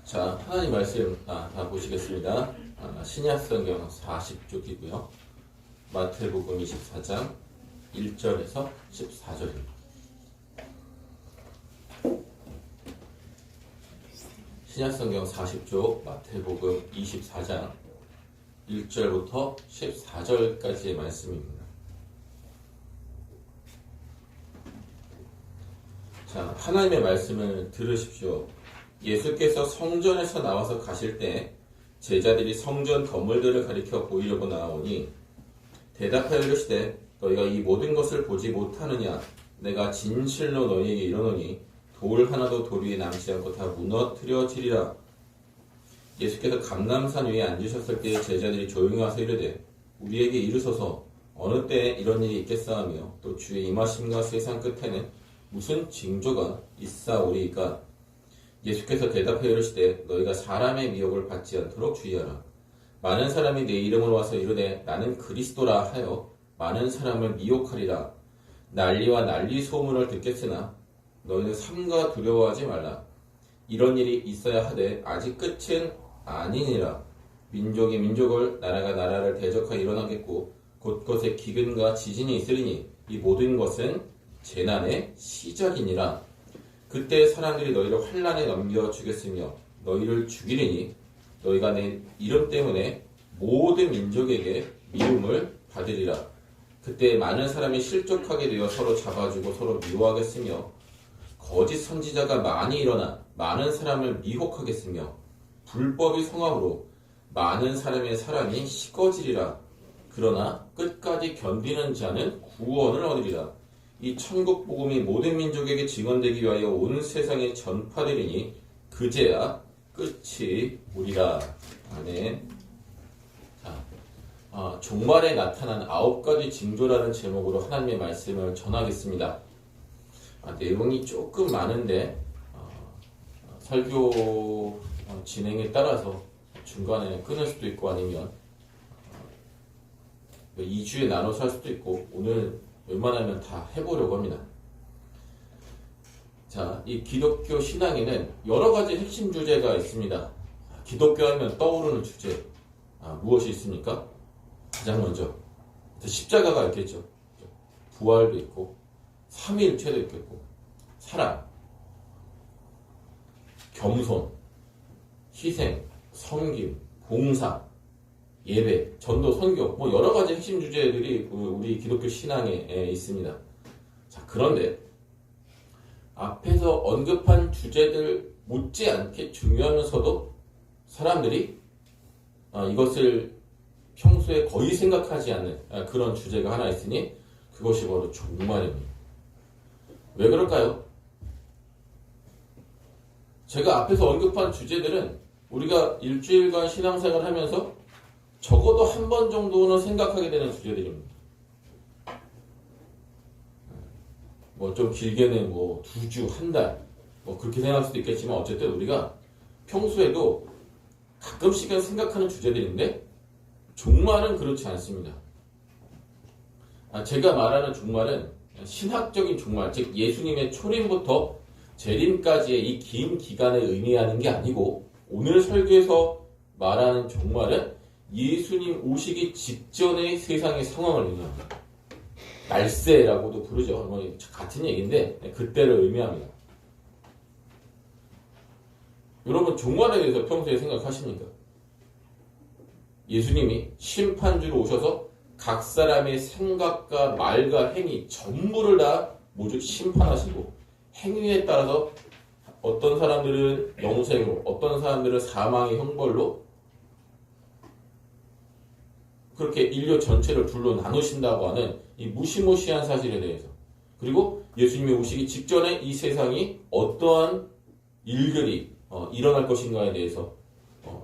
자, 하나님 말씀 다 보시겠습니다. 신약성경 40쪽이고요. 마태복음 24장 1절에서 14절입니다. 신약성경 40쪽 마태복음 24장 1절부터 14절까지의 말씀입니다. 자, 하나님의 말씀을 들으십시오. 예수께서 성전에서 나와서 가실 때 제자들이 성전 건물들을 가리켜 보이려고 나오니 대답하여 이르시되 너희가 이 모든 것을 보지 못하느냐? 내가 진실로 너희에게 이르노니 돌 하나도 돌 위에 남지 않고 다 무너뜨려지리라. 예수께서 감람산 위에 앉으셨을 때 제자들이 조용히 와서 이르되 우리에게 이르소서 어느 때에 이런 일이 있겠사하며 또 주의 임하심과 세상 끝에는 무슨 징조가 있사오리이까? 예수께서 대답하여 이르시되 너희가 사람의 미혹을 받지 않도록 주의하라. 많은 사람이 내 이름으로 와서 이르되 나는 그리스도라 하여 많은 사람을 미혹하리라. 난리와 난리 소문을 듣겠으나 너희는 삼가 두려워하지 말라. 이런 일이 있어야 하되 아직 끝은 아니니라. 민족이 민족을 나라가 나라를 대적하여 일어나겠고 곳곳에 기근과 지진이 있으리니 이 모든 것은 재난의 시작이니라. 그때 사람들이 너희를 환난에 넘겨주겠으며 너희를 죽이리니 너희가 내 이름 때문에 모든 민족에게 미움을 받으리라. 그때 많은 사람이 실족하게 되어 서로 잡아주고 서로 미워하겠으며 거짓 선지자가 많이 일어나 많은 사람을 미혹하겠으며 불법의 성함으로 많은 사람의 사랑이 식어지리라. 그러나 끝까지 견디는 자는 구원을 얻으리라. 이 천국 복음이 모든 민족에게 증언되기 위하여 온 세상에 전파되리니 그제야 끝이 오리라. 아멘. 자, 종말에 나타난 9가지 징조라는 제목으로 하나님의 말씀을 전하겠습니다. 내용이 조금 많은데 설교 진행에 따라서 중간에 끊을 수도 있고 아니면 2주에 나눠서 할 수도 있고 오늘 웬만하면 다 해보려고 합니다. 자, 이 기독교 신앙에는 여러 가지 핵심 주제가 있습니다. 기독교 하면 떠오르는 주제 무엇이 있습니까? 가장 먼저 십자가가 있겠죠. 부활도 있고 삼위일체도 있겠고 사랑, 겸손, 희생, 섬김, 봉사, 예배, 전도, 선교 여러 가지 핵심 주제들이 우리 기독교 신앙에 있습니다. 자, 그런데 앞에서 언급한 주제들 못지않게 중요하면서도 사람들이 이것을 평소에 거의 생각하지 않는 그런 주제가 하나 있으니 그것이 바로 종말입니다. 왜 그럴까요? 제가 앞에서 언급한 주제들은 우리가 일주일간 신앙생활을 하면서 적어도 한 번 정도는 생각하게 되는 주제들입니다. 좀 길게는 2주, 한 달, 그렇게 생각할 수도 있겠지만 어쨌든 우리가 평소에도 가끔씩은 생각하는 주제들인데 종말은 그렇지 않습니다. 제가 말하는 종말은 신학적인 종말, 즉 예수님의 초림부터 재림까지의 이 긴 기간을 의미하는 게 아니고 오늘 설교에서 말하는 종말은 예수님 오시기 직전의 세상의 상황을 의미합니다. 날세라고도 부르죠. 같은 얘기인데 그때를 의미합니다. 여러분 종말에 대해서 평소에 생각하십니까? 예수님이 심판주로 오셔서 각 사람의 생각과 말과 행위 전부를 다 모두 심판하시고 행위에 따라서 어떤 사람들은 영생으로 어떤 사람들은 사망의 형벌로 그렇게 인류 전체를 둘로 나누신다고 하는 이 무시무시한 사실에 대해서 그리고 예수님이 오시기 직전에 이 세상이 어떠한 일들이 일어날 것인가에 대해서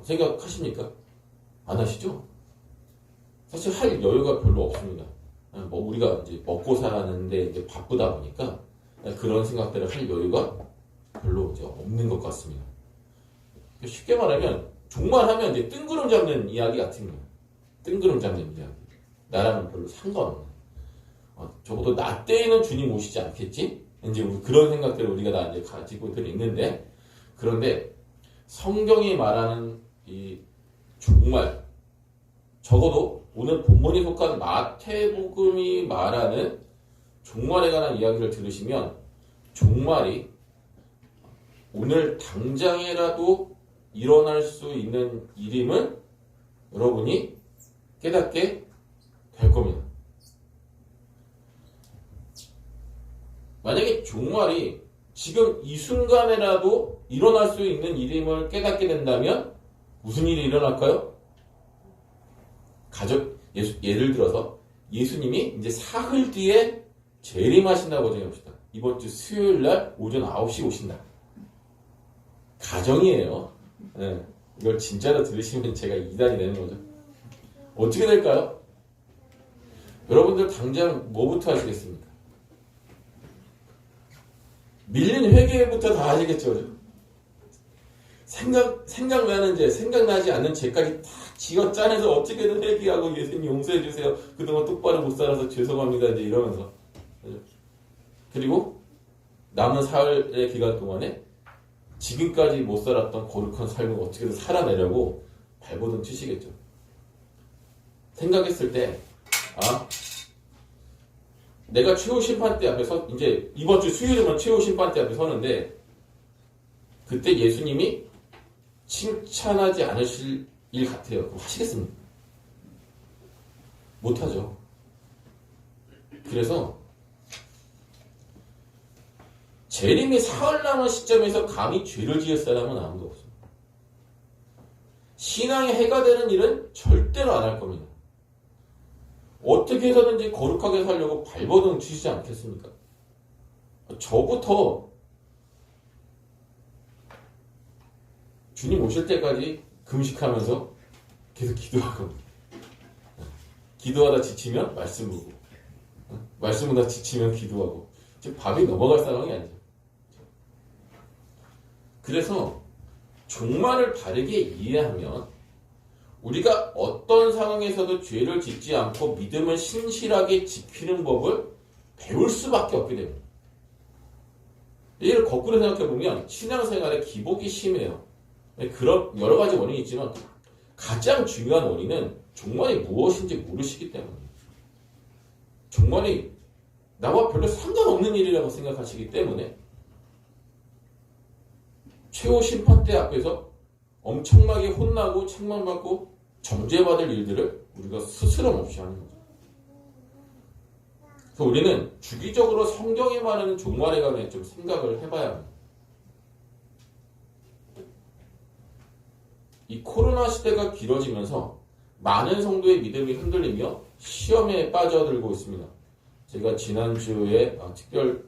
생각하십니까? 안 하시죠? 사실 할 여유가 별로 없습니다. 우리가 이제 먹고 사는데 이제 바쁘다 보니까 그런 생각들을 할 여유가 별로 이제 없는 것 같습니다. 쉽게 말하면 종말하면 이제 뜬구름 잡는 이야기 같은 거예요. 뜬구름 잡는 이야기. 나랑은 별로 상관없는. 적어도 나 때에는 주님 오시지 않겠지? 이제 그런 생각들을 우리가 다 이제 가지고들 있는데, 그런데 성경이 말하는 이 종말, 적어도 오늘 본문이 속한 마태복음이 말하는 종말에 관한 이야기를 들으시면 종말이 오늘 당장이라도 일어날 수 있는 일임을 여러분이 깨닫게 될 겁니다. 만약에 종말이 지금 이 순간에라도 일어날 수 있는 일임을 깨닫게 된다면 무슨 일이 일어날까요? 예를 들어서 예수님이 이제 사흘 뒤에 재림하신다고 생각합시다. 이번 주 수요일 날 오전 9시 오신다. 가정이에요. 네, 이걸 진짜로 들으시면 제가 이단이 되는 거죠. 어떻게 될까요? 여러분들 당장 뭐부터 하시겠습니까? 밀린 회개부터 다 하시겠죠. 생각나지 않는 죄까지 다 지어 짜내서 어떻게든 회개하고 예수님 용서해 주세요. 그동안 똑바로 못 살아서 죄송합니다. 이제 이러면서. 그리고 남은 사흘의 기간 동안에 지금까지 못 살았던 거룩한 삶을 어떻게든 살아내려고 발버둥 치시겠죠. 생각했을 때, 내가 최후 심판대 앞에 이제 이번 주 수요일이면 최후 심판대 앞에 서는데, 그때 예수님이 칭찬하지 않으실 일 같아요. 그럼 하시겠습니까? 못하죠. 그래서 재림이 사흘 남은 시점에서 감히 죄를 지을 사람은 아무도 없습니다. 신앙의 해가 되는 일은 절대로 안 할 겁니다. 어떻게 해서든지 거룩하게 살려고 발버둥 치시지 않겠습니까? 저부터 주님 오실 때까지 금식하면서 계속 기도하고, 기도하다 지치면 말씀 보고, 말씀 보다 지치면 기도하고, 지금 밥이 넘어갈 상황이 아니죠. 그래서 종말을 바르게 이해하면 우리가 어떤 상황에서도 죄를 짓지 않고 믿음을 신실하게 지키는 법을 배울 수밖에 없게 됩니다. 이를 거꾸로 생각해보면 신앙생활에 기복이 심해요. 그런 여러 가지 원인이 있지만 가장 중요한 원인은 종말이 무엇인지 모르시기 때문이에요. 종말이 나와 별로 상관없는 일이라고 생각하시기 때문에 최후 심판대 앞에서 엄청나게 혼나고 책망받고 정죄받을 일들을 우리가 스스럼없이 하는 거죠. 그래서 우리는 주기적으로 성경에 말하는 종말에 관해 좀 생각을 해봐야 합니다. 이 코로나 시대가 길어지면서 많은 성도의 믿음이 흔들리며 시험에 빠져들고 있습니다. 제가 지난주에 특별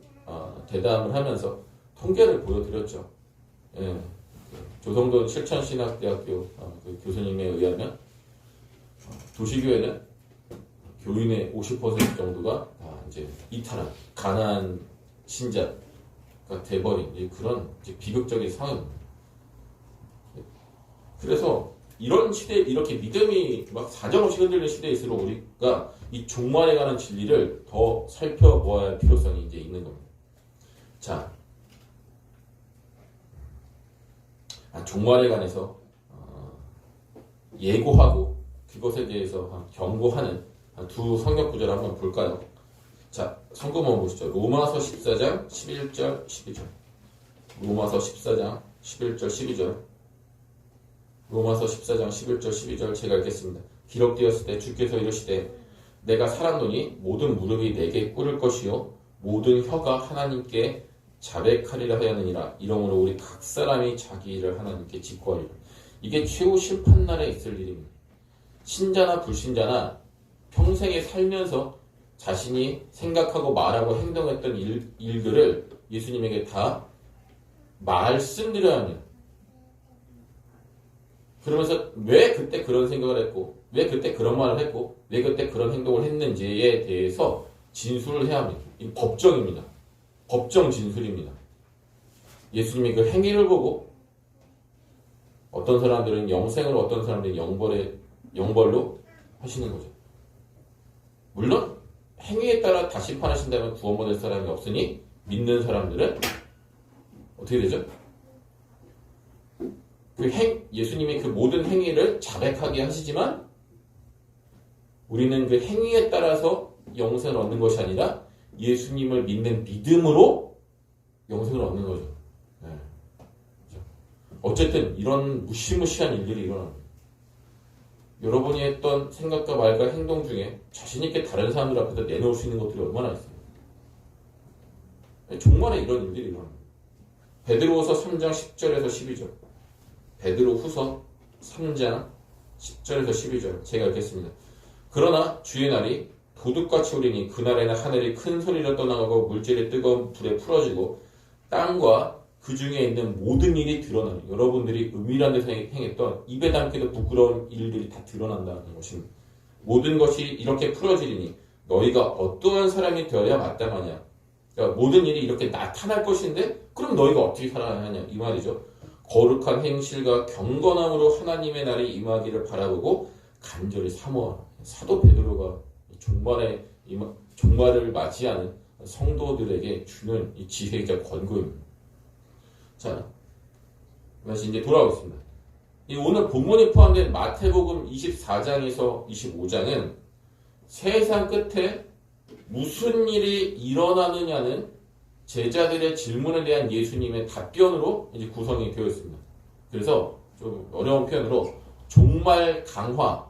대담을 하면서 통계를 보여드렸죠. 예, 조성돈 실천신학대학교 그 교수님에 의하면 도시교회는 교인의 50% 정도가 이제 이탈한 가난한 신자가 돼버린 그런 비극적인 상황입니다. 그래서 이런 시대, 이렇게 믿음이 막 사정없이 흔들리는 시대일수록 우리가 이 종말에 관한 진리를 더 살펴보아야 할 필요성이 이제 있는 겁니다. 자, 종말에 관해서 예고하고 그것에 대해서 경고하는 두 성경 구절을 한번 볼까요? 자, 성경만 보시죠. 로마서 14장 11절 12절. 로마서 14장 11절 12절. 로마서 14장 11절 12절 제가 읽겠습니다. 기록되었을 때 주께서 이르시되 내가 살았노니 모든 무릎이 내게 꿇을 것이요 모든 혀가 하나님께 자백하리라 하였느니라. 이러므로 우리 각 사람이 자기 일을 하나님께 직구하리라. 이게 최후 심판날에 있을 일입니다. 신자나 불신자나 평생에 살면서 자신이 생각하고 말하고 행동했던 일들을 예수님에게 다 말씀드려야 합니다. 그러면서 왜 그때 그런 생각을 했고 왜 그때 그런 말을 했고 왜 그때 그런 행동을 했는지에 대해서 진술을 해야 합니다. 이 법정입니다. 법정 진술입니다. 예수님이 그 행위를 보고 어떤 사람들은 영생으로 어떤 사람들은 영벌로 하시는 거죠. 물론 행위에 따라 다 심판하신다면 구원받을 사람이 없으니 믿는 사람들은 어떻게 되죠? 예수님이 그 모든 행위를 자백하게 하시지만 우리는 그 행위에 따라서 영생을 얻는 것이 아니라 예수님을 믿는 믿음으로 영생을 얻는 거죠. 네. 어쨌든 이런 무시무시한 일들이 일어납니다. 여러분이 했던 생각과 말과 행동 중에 자신있게 다른 사람들 앞에서 내놓을 수 있는 것들이 얼마나 있어요. 정말에 이런 일들이 일어납니다. 베드로후서 3장 10절에서 12절, 베드로후서 3장 10절에서 12절 제가 읽겠습니다. 그러나 주의 날이 도둑같이 오리니 그날에는 하늘이 큰 소리로 떠나가고 물질이 뜨거운 불에 풀어지고 땅과 그 중에 있는 모든 일이 드러나니 여러분들이 은밀한 데서 행했던 입에 담기도 부끄러운 일들이 다 드러난다는 것입니다. 모든 것이 이렇게 풀어지리니 너희가 어떠한 사람이 되어야 마땅하냐. 그러니까 모든 일이 이렇게 나타날 것인데 그럼 너희가 어떻게 살아야 하냐 이 말이죠. 거룩한 행실과 경건함으로 하나님의 날이 임하기를 바라보고 간절히 사모하라. 사도 베드로가 종말을 맞이하는 성도들에게 주는 이 지혜이자 권고입니다. 자, 다시 이제 돌아오겠습니다. 오늘 본문이 포함된 마태복음 24장에서 25장은 세상 끝에 무슨 일이 일어나느냐는 제자들의 질문에 대한 예수님의 답변으로 이제 구성이 되어 있습니다. 그래서 좀 어려운 표현으로 종말 강화,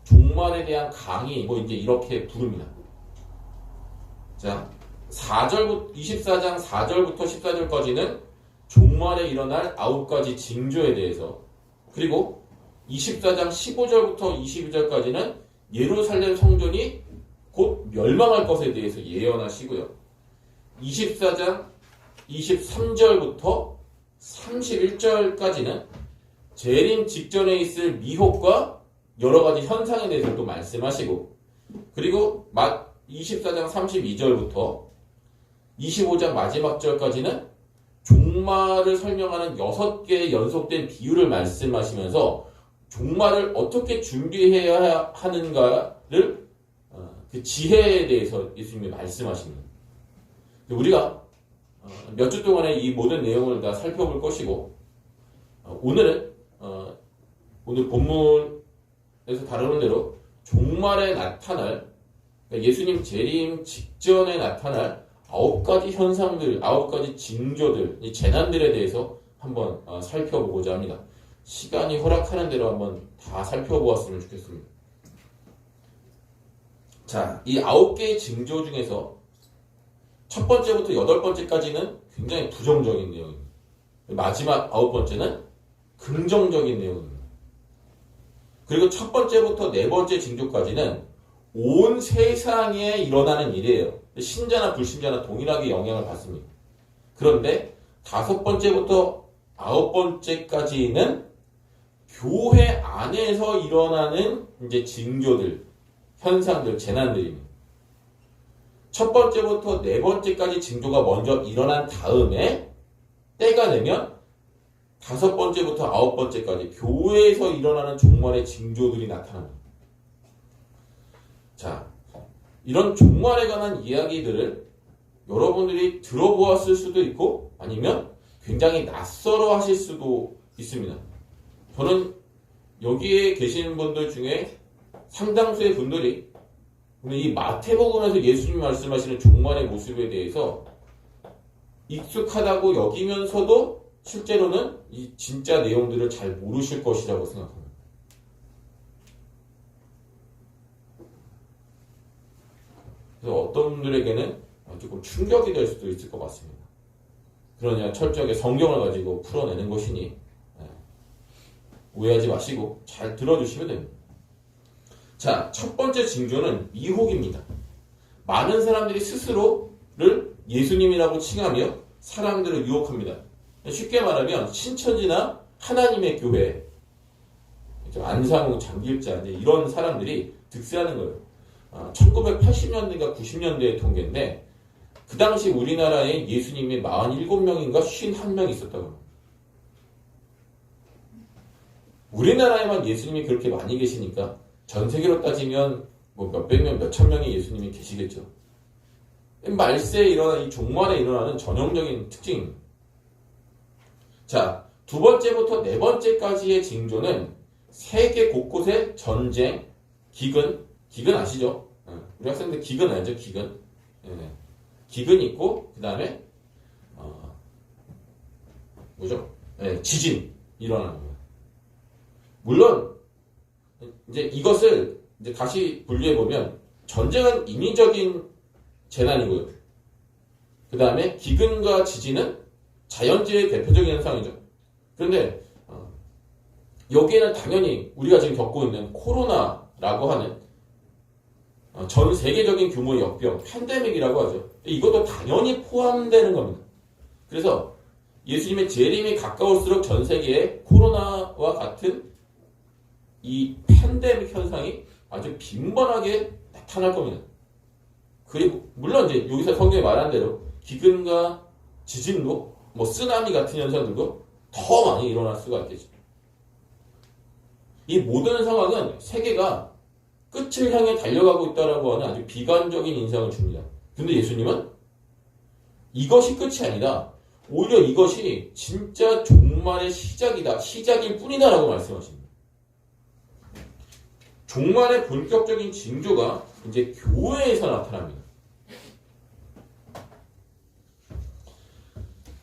종말에 대한 강의, 이제 이렇게 부릅니다. 자, 24장 4절부터 14절까지는 종말에 일어날 9가지 징조에 대해서, 그리고 24장 15절부터 22절까지는 예루살렘 성전이 곧 멸망할 것에 대해서 예언하시고요. 24장 23절부터 31절까지는 재림 직전에 있을 미혹과 여러 가지 현상에 대해서 또 말씀하시고, 그리고 24장 32절부터 25장 마지막 절까지는 종말을 설명하는 6개의 연속된 비유를 말씀하시면서 종말을 어떻게 준비해야 하는가를 그 지혜에 대해서 예수님이 말씀하십니다. 우리가 몇 주 동안에 이 모든 내용을 다 살펴볼 것이고, 오늘은 오늘 본문에서 다루는 대로 종말에 나타날, 그러니까 예수님 재림 직전에 나타날 9가지 현상들, 9가지 징조들, 이 재난들에 대해서 한번 살펴보고자 합니다. 시간이 허락하는 대로 한번 다 살펴보았으면 좋겠습니다. 자, 이 9개의 징조 중에서 첫 번째부터 8번째까지는 굉장히 부정적인 내용입니다. 마지막 9번째는 긍정적인 내용입니다. 그리고 첫 번째부터 4번째 징조까지는 온 세상에 일어나는 일이에요. 신자나 불신자나 동일하게 영향을 받습니다. 그런데 5번째부터 9번째까지는 교회 안에서 일어나는 이제 징조들, 현상들, 재난들입니다. 첫 번째부터 4번째까지 징조가 먼저 일어난 다음에 때가 되면 5번째부터 9번째까지 교회에서 일어나는 종말의 징조들이 나타납니다. 자, 이런 종말에 관한 이야기들을 여러분들이 들어보았을 수도 있고 아니면 굉장히 낯설어 하실 수도 있습니다. 저는 여기에 계시는 분들 중에 상당수의 분들이 이 마태복음에서 예수님 말씀하시는 종말의 모습에 대해서 익숙하다고 여기면서도 실제로는 이 진짜 내용들을 잘 모르실 것이라고 생각합니다. 그래서 어떤 분들에게는 조금 충격이 될 수도 있을 것 같습니다. 그러냐 철저하게 성경을 가지고 풀어내는 것이니 오해하지 마시고 잘 들어주시면 됩니다. 자, 첫 번째 징조는 미혹입니다. 많은 사람들이 스스로를 예수님이라고 칭하며 사람들을 유혹합니다. 쉽게 말하면 신천지나 하나님의 교회, 안상우, 장길자 이런 사람들이 득세하는 거예요. 1980년대인가 90년대의 통계인데 그 당시 우리나라에 예수님이 47명인가 51명이 있었다고 합니다. 우리나라에만 예수님이 그렇게 많이 계시니까 전 세계로 따지면 몇백 명, 몇천 명의 예수님이 계시겠죠. 말세에 일어나는 이 종말에 일어나는 전형적인 특징입니다. 자, 두 번째부터 네 번째까지의 징조는 세계 곳곳에 전쟁, 기근 아시죠? 우리 학생들 기근 알죠? 기근. 기근 있고, 그 다음에, 뭐죠? 지진 일어나는 거예요. 물론, 이제 이것을 이제 다시 분류해보면, 전쟁은 인위적인 재난이고요. 그 다음에 기근과 지진은 자연재해의 대표적인 현상이죠. 그런데 여기에는 당연히 우리가 지금 겪고 있는 코로나라고 하는 전 세계적인 규모의 역병, 팬데믹이라고 하죠. 이것도 당연히 포함되는 겁니다. 그래서 예수님의 재림이 가까울수록 전 세계에 코로나와 같은 이 팬데믹 현상이 아주 빈번하게 나타날 겁니다. 그리고 물론 이제 여기서 성경이 말한 대로 기근과 지진도 뭐 쓰나미 같은 현상들도 더 많이 일어날 수가 있겠죠. 이 모든 상황은 세계가 끝을 향해 달려가고 있다라고 하는 아주 비관적인 인상을 줍니다. 근데 예수님은 이것이 끝이 아니다. 오히려 이것이 진짜 종말의 시작이다. 시작일 뿐이다라고 말씀하십니다. 종말의 본격적인 징조가 이제 교회에서 나타납니다.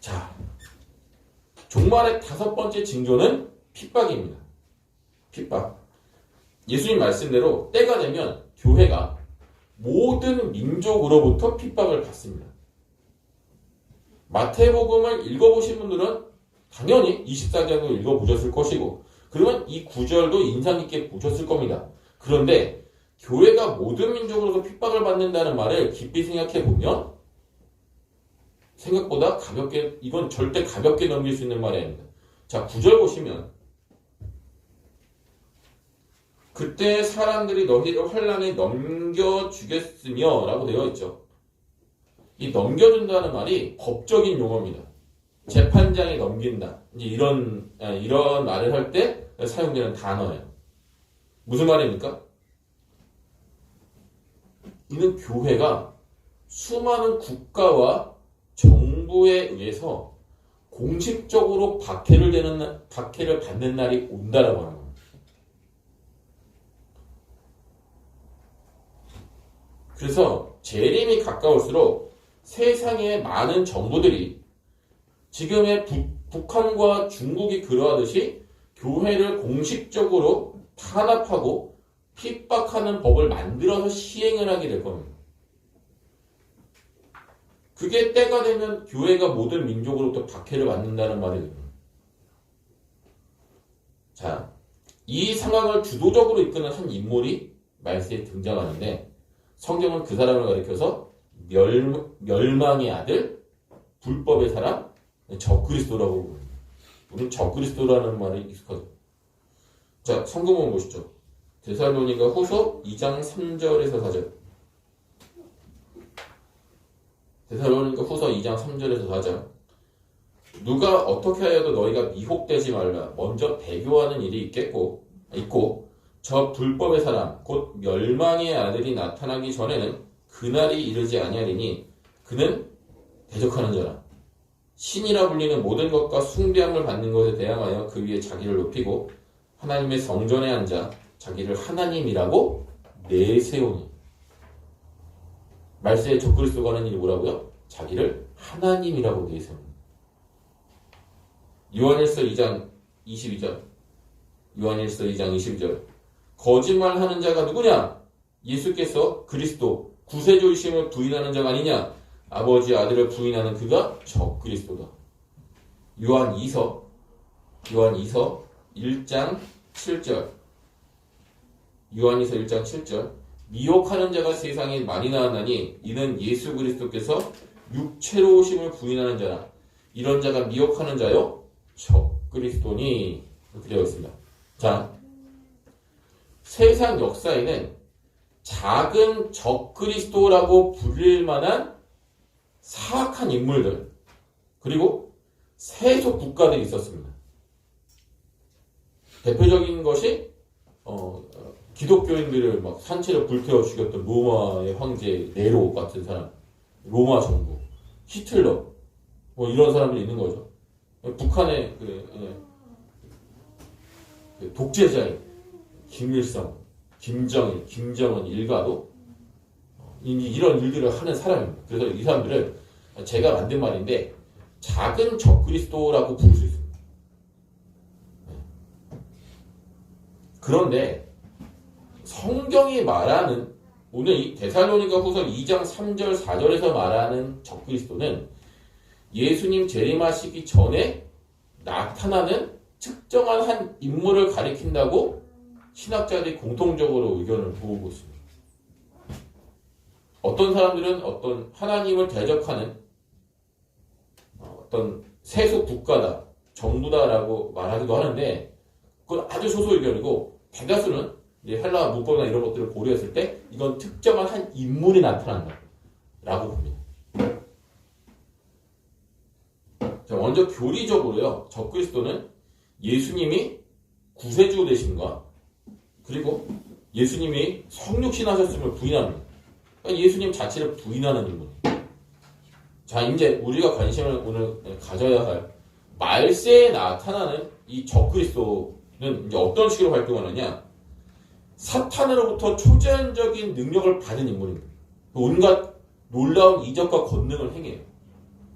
자, 종말의 다섯 번째 징조는 핍박입니다. 핍박. 예수님 말씀대로 때가 되면 교회가 모든 민족으로부터 핍박을 받습니다. 마태복음을 읽어보신 분들은 당연히 24장도 읽어보셨을 것이고, 그러면 이 구절도 인상 깊게 보셨을 겁니다. 그런데 교회가 모든 민족으로서 핍박을 받는다는 말을 깊이 생각해 보면 생각보다 가볍게, 이건 절대 가볍게 넘길 수 있는 말이 아닙니다. 자, 9절 보시면 그때 사람들이 너희를 환난에 넘겨주겠으며 라고 되어 있죠. 이 넘겨준다는 말이 법적인 용어입니다. 재판장에 넘긴다. 이제 이런 말을 할 때 사용되는 단어예요. 무슨 말입니까? 이는 교회가 수많은 국가와 정부에 의해서 공식적으로 박해를 받는 날이 온다라고 하는 겁니다. 그래서 재림이 가까울수록 세상의 많은 정부들이 지금의 북한과 중국이 그러하듯이 교회를 공식적으로 탄압하고 핍박하는 법을 만들어서 시행을 하게 될 겁니다. 그게 때가 되면 교회가 모든 민족으로부터 박해를 받는다는 말이 됩니다. 자, 이 상황을 주도적으로 이끄는 한 인물이 말세에 등장하는데 성경은 그 사람을 가리켜서 멸망의 아들, 불법의 사람, 적그리스도라고 부릅니다. 우리는 적그리스도라는 말이 익숙하죠. 자, 성경을 보시죠. 데살로니가 후서 2장 3절에서 4절. 데살로니가 후서 2장 3절에서 4절. 누가 어떻게 하여도 너희가 미혹되지 말라. 먼저 배교하는 일이 있고 저 불법의 사람 곧 멸망의 아들이 나타나기 전에는 그날이 이르지 아니하리니 그는 대적하는 자라. 신이라 불리는 모든 것과 숭배함을 받는 것에 대항하여 그 위에 자기를 높이고 하나님의 성전에 앉아 자기를 하나님이라고 내세우니. 말세에 적그리스도가 하는 일이 뭐라고요? 자기를 하나님이라고 내세웁니다. 요한일서 2장 22절. 요한일서 2장 22절. 거짓말하는 자가 누구냐? 예수께서 그리스도 구세주이심을 부인하는 자가 아니냐? 아버지 아들을 부인하는 그가 적그리스도다. 요한이서 1장 7절. 요한이서 1장 7절. 미혹하는 자가 세상에 많이 나왔나니 이는 예수 그리스도께서 육체로 오심을 부인하는 자라. 이런 자가 미혹하는 자요 적그리스도니. 이렇게 되어 있습니다. 자, 세상 역사에는 작은 적그리스도라고 불릴 만한 사악한 인물들 그리고 세속 국가들이 있었습니다. 대표적인 것이 기독교인들을 막 산채로 불태워 죽였던 로마의 황제 네로 같은 사람, 로마 정부, 히틀러 뭐 이런 사람들이 있는 거죠. 북한의 그 독재자인 김일성, 김정일, 김정은 일가도 이런 일들을 하는 사람입니다. 그래서 이 사람들을 제가 만든 말인데 작은 적그리스도라고 부를 수 있습니다. 그런데 성경이 말하는 오늘 이 데살로니가 후서 2장 3절 4절에서 말하는 적그리스도는 예수님 재림하시기 전에 나타나는 특정한 한 인물을 가리킨다고 신학자들이 공통적으로 의견을 모으고 있습니다. 어떤 사람들은 어떤 하나님을 대적하는 어떤 세속 국가다, 정부다라고 말하기도 하는데 그건 아주 소수 의견이고 대다수는 헬라 문법이나 이런 것들을 고려했을 때 이건 특정한 한 인물이 나타난다라고 봅니다. 자, 먼저 교리적으로요. 적그리스도는 예수님이 구세주 되심과 그리고 예수님이 성육신하셨음을 부인합니다. 그러니까 예수님 자체를 부인하는 인물입니다. 자, 이제 우리가 관심을 오늘 가져야 할 말세에 나타나는 이 적그리스도는 이제 어떤 식으로 활동하느냐? 사탄으로부터 초자연적인 능력을 받은 인물입니다. 온갖 놀라운 이적과 권능을 행해요.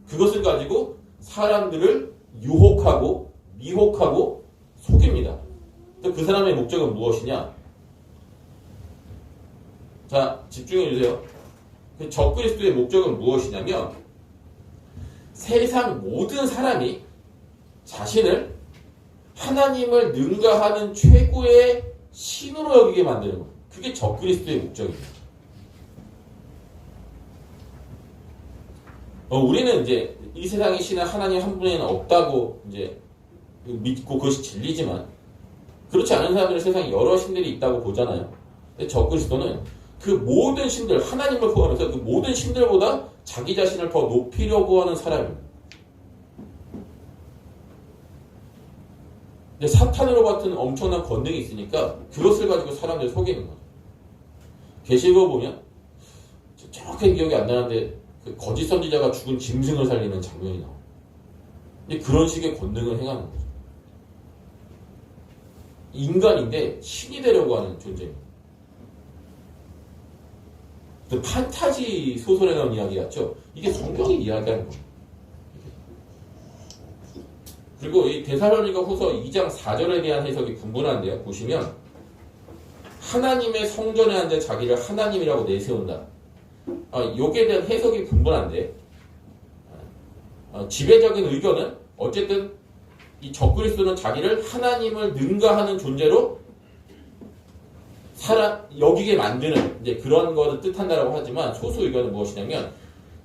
그것을 가지고 사람들을 유혹하고 미혹하고 속입니다. 그 사람의 목적은 무엇이냐? 자, 집중해 주세요. 그 적그리스도의 목적은 무엇이냐면 세상 모든 사람이 자신을 하나님을 능가하는 최고의 신으로 여기게 만드는 거예요. 그게 적그리스도의 목적입니다. 우리는 이제 이 세상의 신은 하나님 한 분에는 없다고 이제 믿고 그것이 진리지만 그렇지 않은 사람들은 세상에 여러 신들이 있다고 보잖아요. 근데 적그리스도는 그 모든 신들, 하나님을 포함해서 그 모든 신들보다 자기 자신을 더 높이려고 하는 사람입니다. 근데 사탄으로 같은 엄청난 권능이 있으니까 그것을 가지고 사람들을 속이는 거죠. 계시록 보면 정확하게 기억이 안 나는데 그 거짓 선지자가 죽은 짐승을 살리는 장면이 나와요. 근데 그런 식의 권능을 행하는 거죠. 인간인데 신이 되려고 하는 존재입니다. 그 판타지 소설에 나온 이야기 같죠? 이게 성경이 이야기하는 거예요. 그리고 이 데살로니가 후서 2장 4절에 대한 해석이 분분한데요. 보시면 하나님의 성전에 앉아 자기를 하나님이라고 내세운다. 여기에 대한 해석이 분분한데 지배적인 의견은 어쨌든 이 적그리스도는 자기를 하나님을 능가하는 존재로 여기게 만드는 이제 그런 것을 뜻한다라고 하지만 소수 의견은 무엇이냐면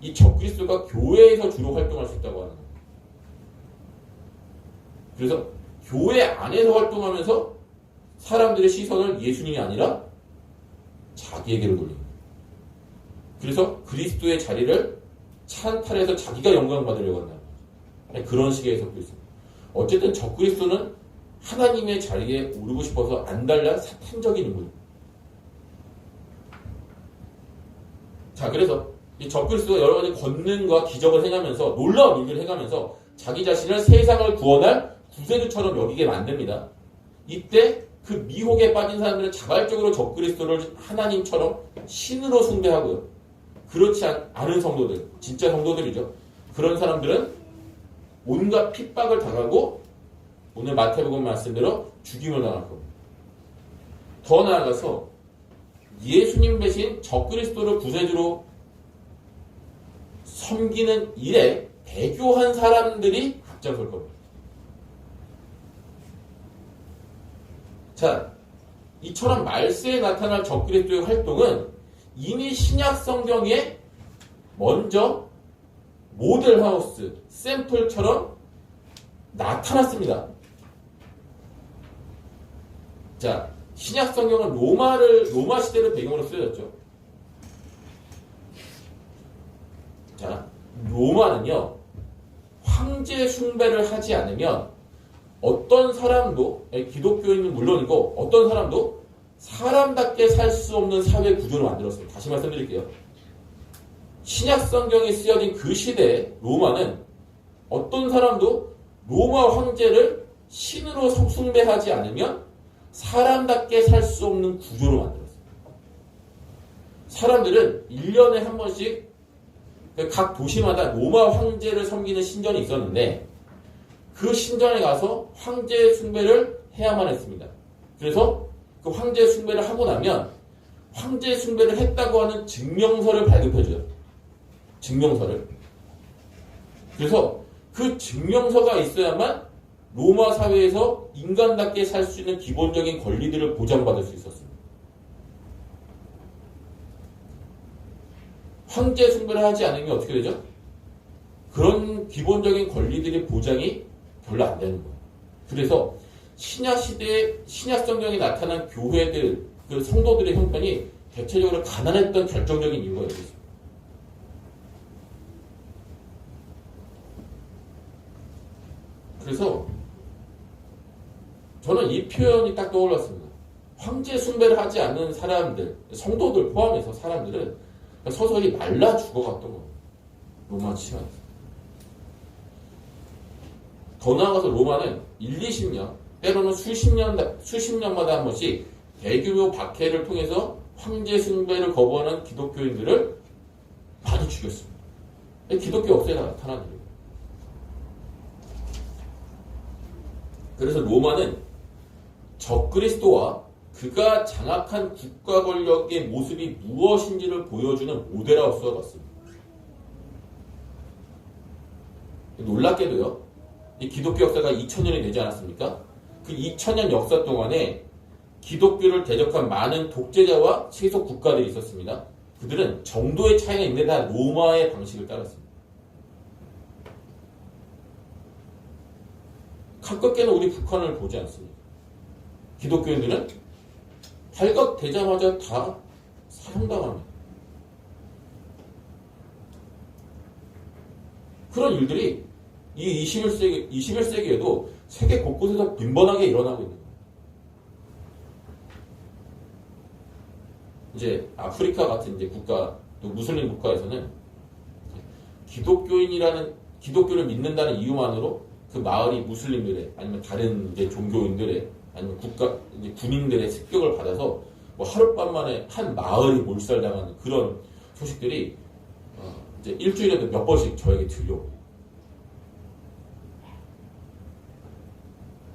이 적그리스도가 교회에서 주로 활동할 수 있다고 하는 거예요. 그래서 교회 안에서 활동하면서 사람들의 시선을 예수님이 아니라 자기에게로 돌립니다. 그래서 그리스도의 자리를 찬탈해서 자기가 영광 받으려고 한다. 그런 식의 해석도 있습니다. 어쨌든 적그리스도는 하나님의 자리에 오르고 싶어서 안달난 사탄적인 인물입니다. 자, 그래서 이 적그리스도가 여러 가지 권능과 기적을 행하면서 놀라운 일들을 행하면서 자기 자신을 세상을 구원할 구세주처럼 여기게 만듭니다. 이때 그 미혹에 빠진 사람들은 자발적으로 적그리스도를 하나님처럼 신으로 숭배하고요. 그렇지 않은 성도들, 진짜 성도들이죠. 그런 사람들은 온갖 핍박을 당하고 오늘 마태복음 말씀대로 죽임을 당할 겁니다. 더 나아가서 예수님 대신 적그리스도를 구세주로 섬기는 일에 배교한 사람들이 앞장설 겁니다. 자, 이처럼 말세에 나타날 적그리스도의 활동은 이미 신약 성경에 먼저 모델하우스, 샘플처럼 나타났습니다. 자, 신약 성경은 로마 시대를 배경으로 쓰여졌죠. 자, 로마는요, 황제 숭배를 하지 않으면 어떤 사람도, 기독교인은 물론이고 어떤 사람도 사람답게 살 수 없는 사회 구조를 만들었습니다. 다시 말씀드릴게요. 신약 성경이 쓰여진 그 시대에 로마는 어떤 사람도 로마 황제를 신으로 숭배하지 않으면 사람답게 살 수 없는 구조로 만들었어요. 사람들은 1년에 한 번씩 각 도시마다 로마 황제를 섬기는 신전이 있었는데 그 신전에 가서 황제 숭배를 해야만 했습니다. 그래서 그 황제 숭배를 하고 나면 황제 숭배를 했다고 하는 증명서를 발급해줘요. 증명서를. 그래서 그 증명서가 있어야만 로마 사회에서 인간답게 살 수 있는 기본적인 권리들을 보장받을 수 있었습니다. 황제 숭배를 하지 않으면 어떻게 되죠? 그런 기본적인 권리들의 보장이 별로 안 되는 거예요. 그래서 신약시대에 신약성경에 나타난 교회들, 그 성도들의 형편이 대체적으로 가난했던 결정적인 이유가 여기 있습니다. 그래서 저는 이 표현이 딱 떠올랐습니다. 황제 숭배를 하지 않는 사람들, 성도들 포함해서 사람들은 서서히 말라 죽어갔던 거예요. 로마 치하에서. 더 나아가서 로마는 20년, 때로는 수십 년마다 한 번씩 대규모 박해를 통해서 황제 숭배를 거부하는 기독교인들을 많이 죽였습니다. 기독교 역사가 나타나는 거예요. 그래서 로마는 적그리스도와 그가 장악한 국가 권력의 모습이 무엇인지를 보여주는 모델하우스가 같습니다. 놀랍게도요, 이 기독교 역사가 2000년이 되지 않았습니까? 그 2000년 역사 동안에 기독교를 대적한 많은 독재자와 세속 국가들이 있었습니다. 그들은 정도의 차이가 있는데 다 로마의 방식을 따랐습니다. 가깝게는 우리 북한을 보지 않습니다. 기독교인들은 발각되자마자 다 사형당합니다. 그런 일들이 이 21세기에도 세계 곳곳에서 빈번하게 일어나고 있는 거예요. 이제 아프리카 같은 이제 국가, 또 무슬림 국가에서는 기독교를 믿는다는 이유만으로 그 마을이 무슬림들의 아니면 다른 이제 종교인들의 아니면 이제 군인들의 습격을 받아서 뭐 하룻밤 만에 한 마을이 몰살당하는 그런 소식들이 이제 일주일에도 몇 번씩 저에게 들려옵니다.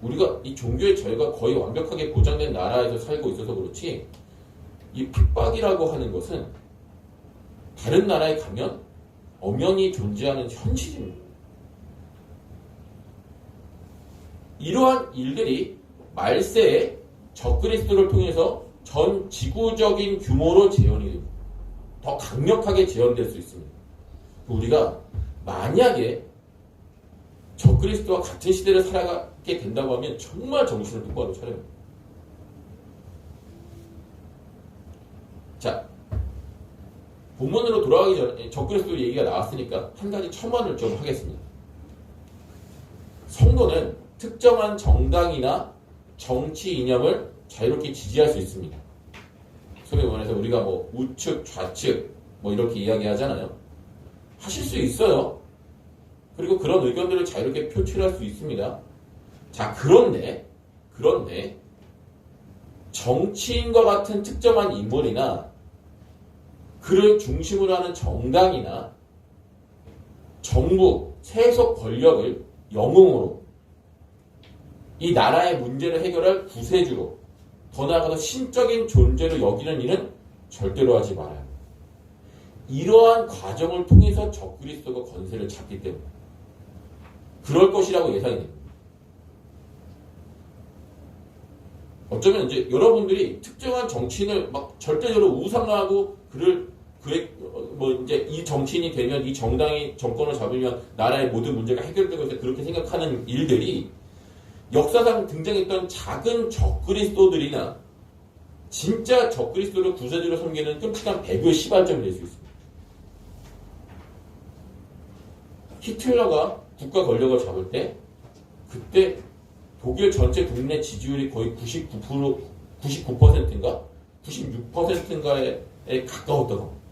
우리가 이 종교의 자유가 거의 완벽하게 보장된 나라에서 살고 있어서 그렇지 이 핍박이라고 하는 것은 다른 나라에 가면 엄연히 존재하는 현실입니다. 이러한 일들이 말세에 적그리스도를 통해서 전 지구적인 규모로 재현이 됩니다. 더 강력하게 재현될 수 있습니다. 우리가 만약에 적그리스도와 같은 시대를 살아가게 된다고 하면 정말 정신을 똑바로 차려야 합니다. 자, 본문으로 돌아가기 전에 적그리스도 얘기가 나왔으니까 한 가지 첨언을 좀 하겠습니다. 성도는 특정한 정당이나 정치 이념을 자유롭게 지지할 수 있습니다. 소위 말해서 우리가 뭐 우측, 좌측 뭐 이렇게 이야기하잖아요. 하실 수 있어요. 그리고 그런 의견들을 자유롭게 표출할 수 있습니다. 자, 그런데 정치인과 같은 특정한 인물이나 그를 중심으로 하는 정당이나 정부, 세속 권력을 영웅으로 이 나라의 문제를 해결할 구세주로 더 나아가서 신적인 존재로 여기는 일은 절대로 하지 말아야 합니다. 이러한 과정을 통해서 적그리스도가 권세를 잡기 때문에 그럴 것이라고 예상이 됩니다. 어쩌면 이제 여러분들이 특정한 정치인을 막 절대적으로 우상화하고 이제 이 정치인이 되면 이 정당이 정권을 잡으면 나라의 모든 문제가 해결되고 있다 그렇게 생각하는 일들이 역사상 등장했던 작은 적그리스도들이나 진짜 적그리스도를 구세주로 섬기는 끔찍한 배교의 시발점이 될 수 있습니다. 히틀러가 국가 권력을 잡을 때 그때 독일 전체 국내 지지율이 거의 99%인가 96%인가에 가까웠던 겁니다.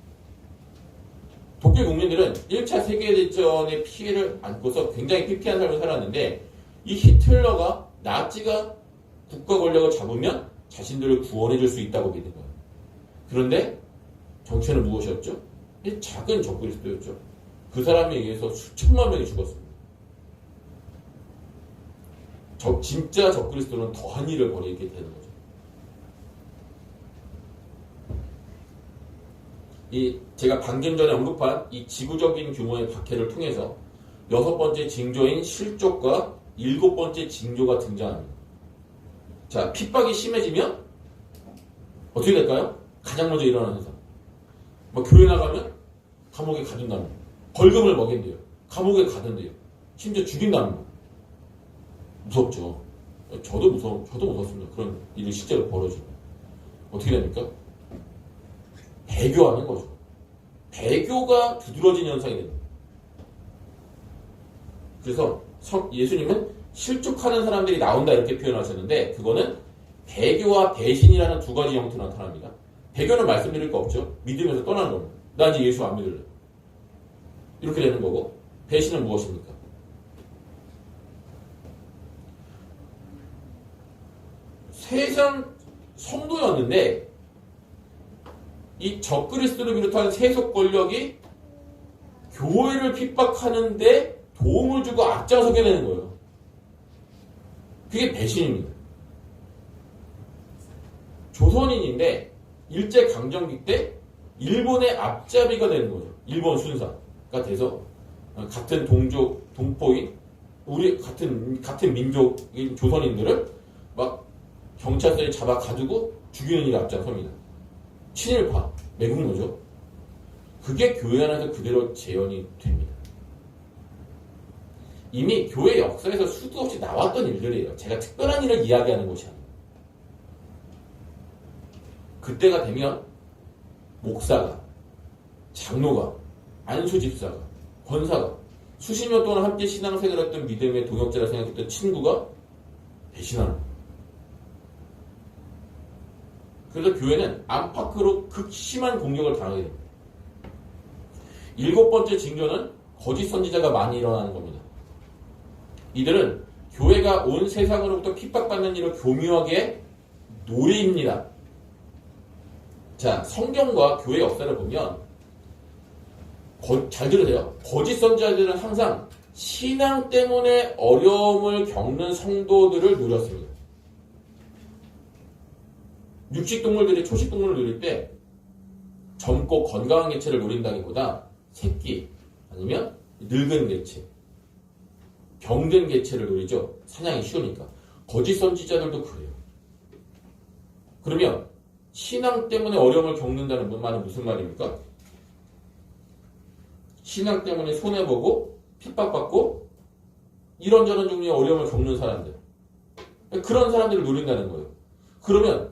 독일 국민들은 1차 세계대전의 피해를 안고서 굉장히 피폐한 삶을 살았는데 이 히틀러가 나치가 국가 권력을 잡으면 자신들을 구원해 줄 수 있다고 믿는 거예요. 그런데 정체는 무엇이었죠? 이 작은 적그리스도였죠. 그 사람에 의해서 수천만 명이 죽었습니다. 진짜 적그리스도는 더한 일을 벌이게 되는 거죠. 제가 방금 전에 언급한 이 지구적인 규모의 박해를 통해서 6번째 징조인 실족과 7번째 징조가 등장합니다. 자, 핍박이 심해지면 어떻게 될까요? 가장 먼저 일어나는 현상. 교회 나가면 감옥에 가둔답니다. 벌금을 먹인대요. 감옥에 가둔대요. 심지어 죽인답니다. 무섭죠. 저도 무섭습니다. 그런 일이 실제로 벌어지면. 어떻게 됩니까? 배교하는 거죠. 배교가 두드러진 현상이 됩니다. 그래서 예수님은 실족하는 사람들이 나온다 이렇게 표현하셨는데 그거는 배교와 배신이라는 두 가지 형태로 나타납니다. 배교는 말씀드릴 거 없죠. 믿으면서 떠나는 겁니다. 나 이제 예수 안 믿을래. 이렇게 되는 거고 배신은 무엇입니까? 세상 성도였는데 이 적그리스도를 비롯한 세속 권력이 교회를 핍박하는데 도움을 주고 앞장서게 되는 거예요. 그게 배신입니다. 조선인인데 일제강점기 때 일본의 앞잡이가 되는 거죠. 일본 순사가 돼서 같은 동족, 동포인 우리 같은 민족인 조선인들을 막 경찰서에 잡아 가두고 죽이는 일에 앞장섭니다. 친일파, 매국노죠. 그게 교회 안에서 그대로 재현이 됩니다. 이미 교회 역사에서 수도 없이 나왔던 일들이에요. 제가 특별한 일을 이야기하는 것이 아니에요. 그때가 되면 목사가, 장로가, 안수집사가, 권사가 수십 년 동안 함께 신앙생활을 했던 믿음의 동역자라 생각했던 친구가 배신하는 거예요. 그래서 교회는 안팎으로 극심한 공격을 당하게 됩니다. 7번째 징조는 거짓 선지자가 많이 일어나는 겁니다. 이들은 교회가 온 세상으로부터 핍박받는 일을 교묘하게 노립니다. 자, 성경과 교회 역사를 보면 잘 들으세요. 거짓 선지자들은 항상 신앙 때문에 어려움을 겪는 성도들을 노렸습니다. 육식동물들이 초식동물을 노릴 때 젊고 건강한 개체를 노린다기보다 새끼 아니면 늙은 개체, 병든 개체를 노리죠. 사냥이 쉬우니까. 거짓 선지자들도 그래요. 그러면 신앙 때문에 어려움을 겪는다는 말은 무슨 말입니까? 신앙 때문에 손해보고 핍박받고 이런저런 종류의 어려움을 겪는 사람들, 그런 사람들을 노린다는 거예요. 그러면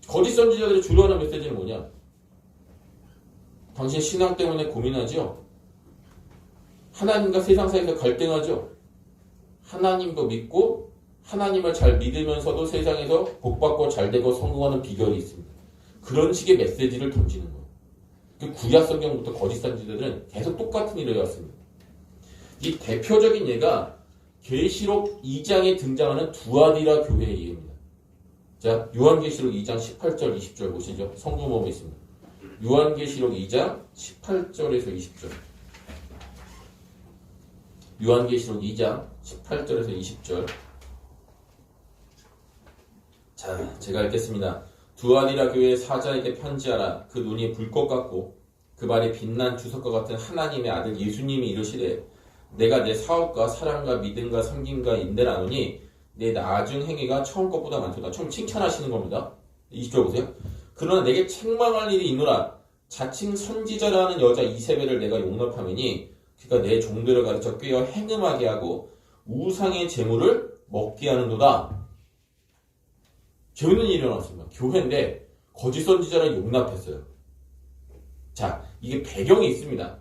거짓 선지자들이 주로 하는 메시지는 뭐냐? 당신 신앙 때문에 고민하죠? 하나님과 세상 사이에서 갈등하죠? 하나님도 믿고 하나님을 잘 믿으면서도 세상에서 복받고 잘되고 성공하는 비결이 있습니다. 그런 식의 메시지를 던지는 거예요. 구약 성경부터 거짓 선지자들은 계속 똑같은 일을 해왔습니다. 이 대표적인 예가 계시록 2장에 등장하는 두아디라 교회의 예입니다. 자, 요한계시록 2장 18절 20절 보시죠. 성경모음에 있습니다. 요한계시록 2장 18절에서 20절. 요한계시록 2장 18절에서 20절. 자, 제가 읽겠습니다. 두아디라 교회의 사자에게 편지하라. 그 눈이 불꽃 같고 그 발이 빛난 주석과 같은 하나님의 아들 예수님이 이르시되 내가 내 사업과 사랑과 믿음과 섬김과 인내를 아노니 내 나중 행위가 처음 것보다 많도다. 처음 칭찬하시는 겁니다. 20절 보세요. 그러나 내게 책망할 일이 있노라. 자칭 선지자라는 여자 이세벨을 내가 용납하매니 그가 내 종들을 가르쳐 꿰어 행음하게 하고 우상의 재물을 먹게 하는도다. 재밌는 일이 일어났습니다. 교회인데 거짓 선지자를 용납했어요. 자, 이게 배경이 있습니다.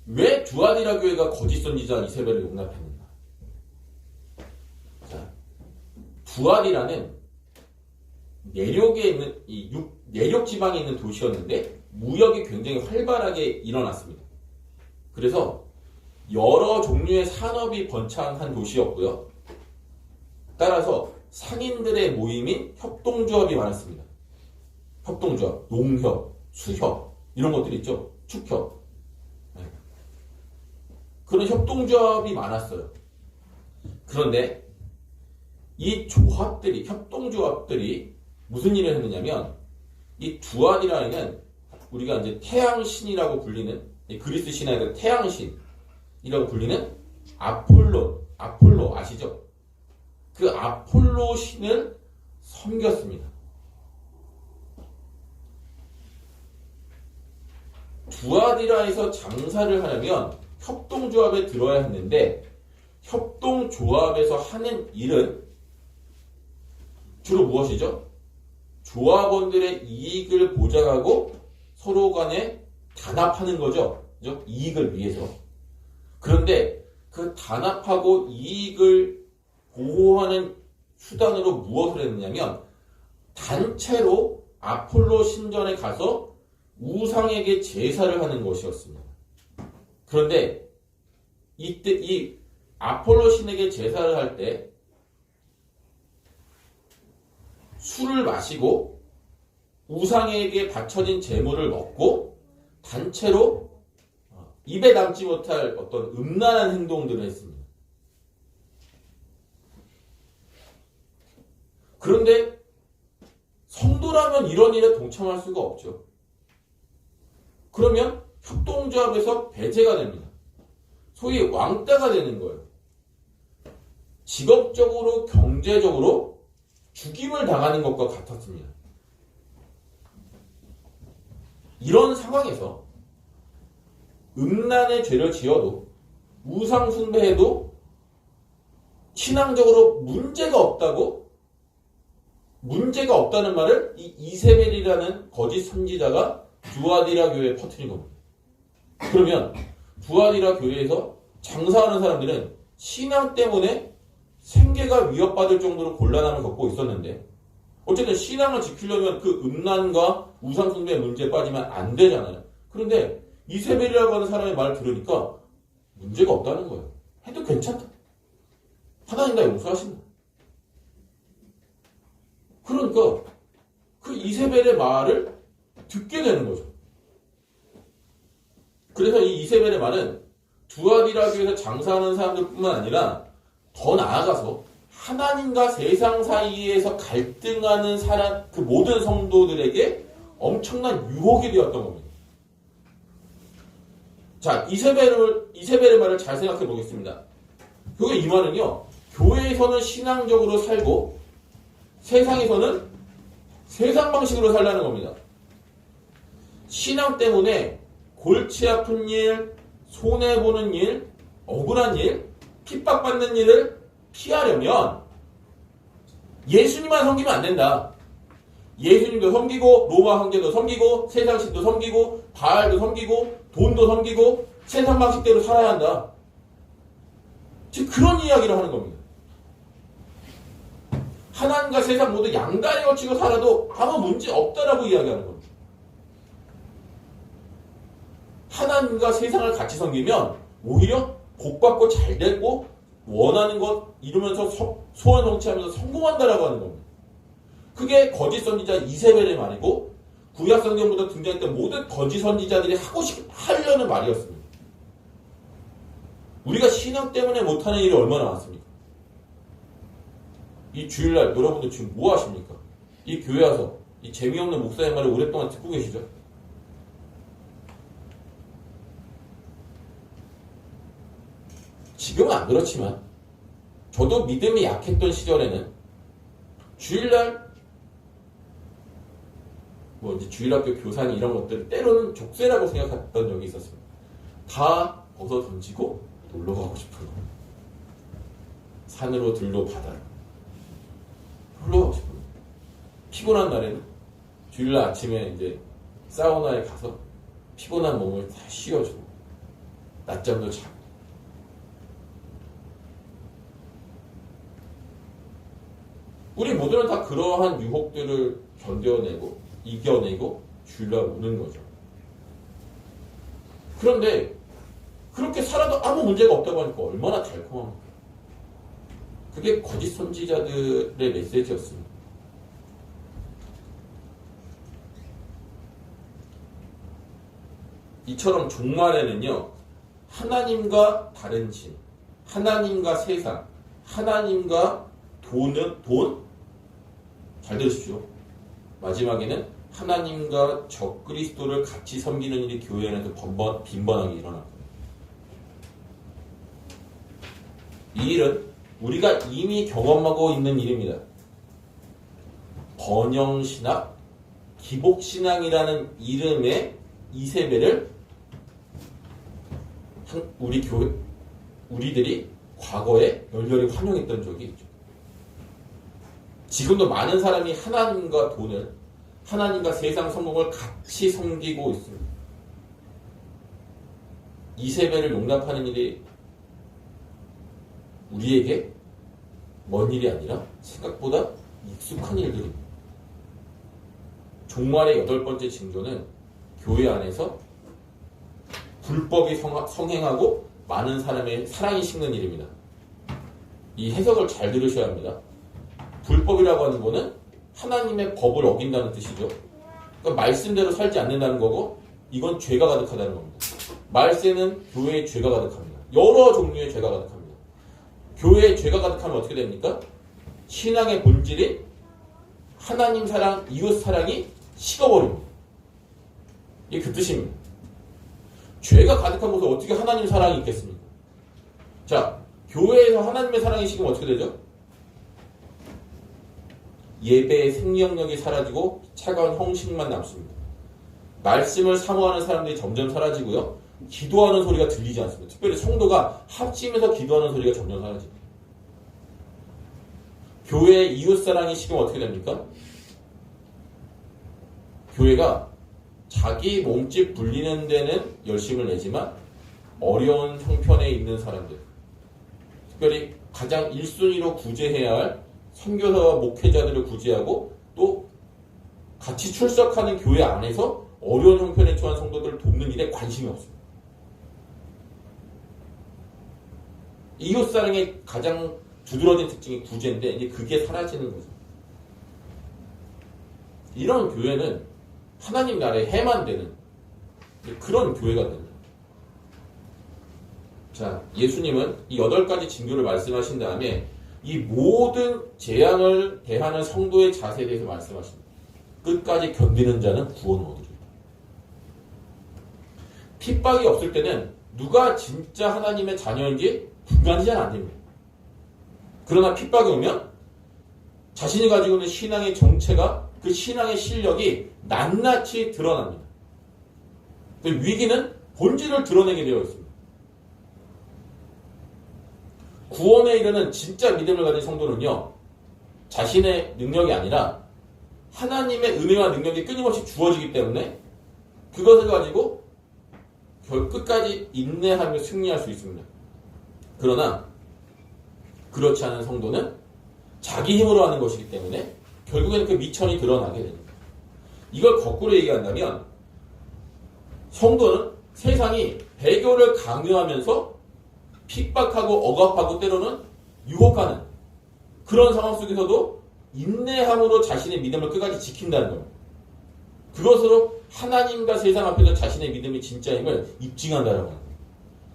왜 두아디라 교회가 거짓 선지자 이세벨을 용납했는가? 자, 두아디라는 내륙에 있는 내륙 지방에 있는 도시였는데 무역이 굉장히 활발하게 일어났습니다. 그래서 여러 종류의 산업이 번창한 도시였고요. 따라서 상인들의 모임인 협동조합이 많았습니다. 협동조합, 농협, 수협 이런 것들이 있죠. 축협. 그런 협동조합이 많았어요. 그런데 이 조합들이, 협동조합들이 무슨 일을 했느냐면 이 두아디라에는 우리가 이제 태양신이라고 불리는 그리스 신화에서 태양신이라고 불리는 아폴로 아시죠? 그 아폴로 신을 섬겼습니다. 두아디라에서 장사를 하려면 협동조합에 들어야 했는데 협동조합에서 하는 일은 주로 무엇이죠? 조합원들의 이익을 보장하고 서로 간에 단합하는 거죠. 그죠? 이익을 위해서. 그런데 그 단합하고 이익을 보호하는 수단으로 무엇을 했느냐면 단체로 아폴로 신전에 가서 우상에게 제사를 하는 것이었습니다. 그런데 이때 이 아폴로 신에게 제사를 할 때 술을 마시고 우상에게 바쳐진 제물을 먹고 단체로 입에 담지 못할 어떤 음란한 행동들을 했습니다. 그런데 성도라면 이런 일에 동참할 수가 없죠. 그러면 협동조합에서 배제가 됩니다. 소위 왕따가 되는 거예요. 직업적으로, 경제적으로 죽임을 당하는 것과 같았습니다. 이런 상황에서 음란의 죄를 지어도 우상 숭배해도 신앙적으로 문제가 없다는 말을 이 이세벨이라는 거짓 선지자가 두아디라 교회에 퍼뜨린 겁니다. 그러면 두아디라 교회에서 장사하는 사람들은 신앙 때문에 생계가 위협받을 정도로 곤란함을 겪고 있었는데 어쨌든 신앙을 지키려면 그 음란과 우상숭배 문제에 빠지면 안 되잖아요. 그런데 이세벨이라고 하는 사람의 말을 들으니까 문제가 없다는 거예요. 해도 괜찮다. 하나님 다 용서하신다. 그러니까 그 이세벨의 말을 듣게 되는 거죠. 그래서 이 이세벨의 말은 두아디라 교회에서 장사하는 사람들뿐만 아니라 더 나아가서 하나님과 세상 사이에서 갈등하는 사람, 그 모든 성도들에게 엄청난 유혹이 되었던 겁니다. 자, 이세벨의 말을 잘 생각해 보겠습니다. 그게 이 말은요, 교회에서는 신앙적으로 살고 세상에서는 세상 방식으로 살라는 겁니다. 신앙 때문에 골치 아픈 일, 손해보는 일, 억울한 일, 핍박받는 일을 피하려면 예수님만 섬기면 안 된다. 예수님도 섬기고 로마 황제도 섬기고 세상신도 섬기고 바알도 섬기고 돈도 섬기고 세상 방식대로 살아야 한다. 즉 그런 이야기를 하는 겁니다. 하나님과 세상 모두 양다리 걸치고 살아도 아무 문제 없다라고 이야기하는 겁니다. 하나님과 세상을 같이 섬기면 오히려 복받고 잘 되고 원하는 것 이루면서 소원 성취하면서 성공한다라고 하는 겁니다. 그게 거짓 선지자 이세벨의 말이고 구약 성경부터 등장했던 모든 거짓 선지자들이 하려는 말이었습니다. 우리가 신앙 때문에 못하는 일이 얼마나 많습니까? 이 주일날 여러분들 지금 뭐 하십니까? 이 교회 와서 이 재미없는 목사의 말을 오랫동안 듣고 계시죠? 지금은 안 그렇지만 저도 믿음이 약했던 시절에는 주일날 이제 주일학교 교사니 이런 것들을 때로는 족쇄라고 생각했던 적이 있었습니다. 다 벗어 던지고 놀러 가고 싶은 거예요. 산으로 들로 바다로 놀러 가고 싶은 거예요. 피곤한 날에는 주일날 아침에 이제 사우나에 가서 피곤한 몸을 다 쉬어주고 낮잠도 자고 우리 모두는 다 그러한 유혹들을 견뎌내고 이겨내고 주일날 오는 거죠. 그런데 그렇게 살아도 아무 문제가 없다고 하니까 얼마나 달콤합니까? 그게 거짓 선지자들의 메시지였습니다. 이처럼 종말에는요, 하나님과 다른 신, 하나님과 세상, 하나님과 돈, 잘 들으십시오. 마지막에는 하나님과 적그리스도를 같이 섬기는 일이 교회 안에서 빈번하게 일어납니다. 이 일은 우리가 이미 경험하고 있는 일입니다. 번영신학, 기복신앙이라는 이름의 이세벨을 우리들이 과거에 열렬히 환영했던 적이 있죠. 지금도 많은 사람이 하나님과 돈을, 하나님과 세상 성공을 같이 섬기고 있습니다. 이세벨을 용납하는 일이 우리에게 먼 일이 아니라 생각보다 익숙한 일들입니다. 종말의 8번째 징조는 교회 안에서 불법이 성행하고 많은 사람의 사랑이 식는 일입니다. 이 해석을 잘 들으셔야 합니다. 불법이라고 하는 것은 하나님의 법을 어긴다는 뜻이죠. 그러니까 말씀대로 살지 않는다는 거고, 이건 죄가 가득하다는 겁니다. 말세는 교회에 죄가 가득합니다. 여러 종류의 죄가 가득합니다. 교회에 죄가 가득하면 어떻게 됩니까? 신앙의 본질인 하나님 사랑, 이웃 사랑이 식어버립니다. 이게 그 뜻입니다. 죄가 가득한 곳에 어떻게 하나님 사랑이 있겠습니까? 자, 교회에서 하나님의 사랑이 식으면 어떻게 되죠? 예배의 생명력이 사라지고 차가운 형식만 남습니다. 말씀을 사모하는 사람들이 점점 사라지고요. 기도하는 소리가 들리지 않습니다. 특별히 성도가 합심해서 기도하는 소리가 점점 사라집니다. 교회의 이웃사랑이 식으면 어떻게 됩니까? 교회가 자기 몸집 불리는 데는 열심을 내지만 어려운 형편에 있는 사람들, 특별히 가장 1순위로 구제해야 할 선교사와 목회자들을 구제하고 또 같이 출석하는 교회 안에서 어려운 형편에 처한 성도들을 돕는 일에 관심이 없습니다. 이웃사랑의 가장 두드러진 특징이 구제인데 이제 그게 사라지는 거죠. 이런 교회는 하나님 나라에 해만 되는 그런 교회가 됩니다. 자, 예수님은 이 8가지 징조를 말씀하신 다음에 이 모든 재앙을 대하는 성도의 자세에 대해서 말씀하십니다. 끝까지 견디는 자는 구원을 얻으리라. 핍박이 없을 때는 누가 진짜 하나님의 자녀인지 분간이 잘 안 됩니다. 그러나 핍박이 오면 자신이 가지고 있는 신앙의 정체가, 그 신앙의 실력이 낱낱이 드러납니다. 그 위기는 본질을 드러내게 되어 있습니다. 구원에 이르는 진짜 믿음을 가진 성도는요, 자신의 능력이 아니라 하나님의 은혜와 능력이 끊임없이 주어지기 때문에 그것을 가지고 끝까지 인내하며 승리할 수 있습니다. 그러나 그렇지 않은 성도는 자기 힘으로 하는 것이기 때문에 결국에는 그 미천이 드러나게 됩니다. 이걸 거꾸로 얘기한다면 성도는 세상이 배교를 강요하면서 핍박하고 억압하고 때로는 유혹하는 그런 상황 속에서도 인내함으로 자신의 믿음을 끝까지 지킨다는 겁니다. 그것으로 하나님과 세상 앞에서 자신의 믿음이 진짜임을 입증한다는 겁니다.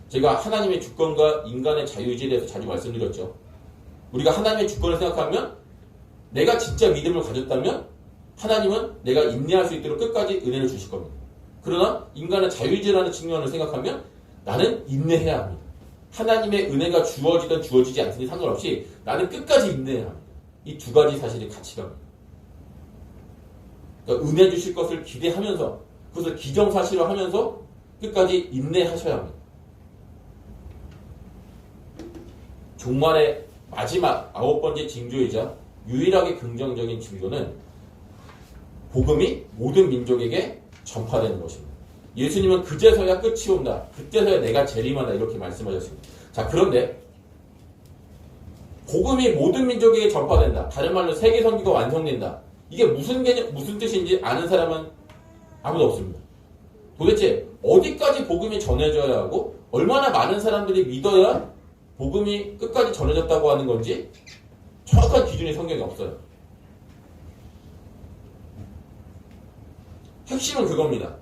제가 하나님의 주권과 인간의 자유의지에 대해서 자주 말씀드렸죠. 우리가 하나님의 주권을 생각하면 내가 진짜 믿음을 가졌다면 하나님은 내가 인내할 수 있도록 끝까지 은혜를 주실 겁니다. 그러나 인간의 자유의지라는 측면을 생각하면 나는 인내해야 합니다. 하나님의 은혜가 주어지든 주어지지 않든지 상관없이 나는 끝까지 인내해야 합니다. 이 두 가지 사실이 같이 갑니다. 그러니까 은혜 주실 것을 기대하면서 그것을 기정사실화하면서 끝까지 인내하셔야 합니다. 종말의 마지막 9번째 징조이자 유일하게 긍정적인 징조는 복음이 모든 민족에게 전파되는 것입니다. 예수님은 그제서야 끝이 온다. 그때서야 내가 재림한다. 이렇게 말씀하셨습니다. 자, 그런데 복음이 모든 민족에게 전파된다. 다른 말로 세계 선교가 완성된다. 이게 무슨 개념, 무슨 뜻인지 아는 사람은 아무도 없습니다. 도대체 어디까지 복음이 전해져야 하고 얼마나 많은 사람들이 믿어야 복음이 끝까지 전해졌다고 하는 건지 정확한 기준이 성경에 없어요. 핵심은 그겁니다.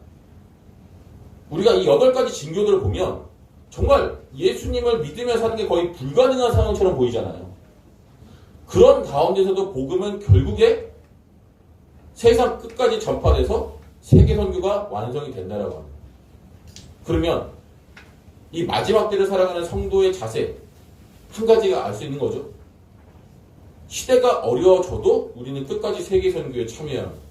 우리가 이 8가지 징조들을 보면 정말 예수님을 믿으며 사는 게 거의 불가능한 상황처럼 보이잖아요. 그런 가운데서도 복음은 결국에 세상 끝까지 전파돼서 세계 선교가 완성이 된다라고 합니다. 그러면 이 마지막 때를 살아가는 성도의 자세 한 가지가 알 수 있는 거죠. 시대가 어려워져도 우리는 끝까지 세계 선교에 참여해야 합니다.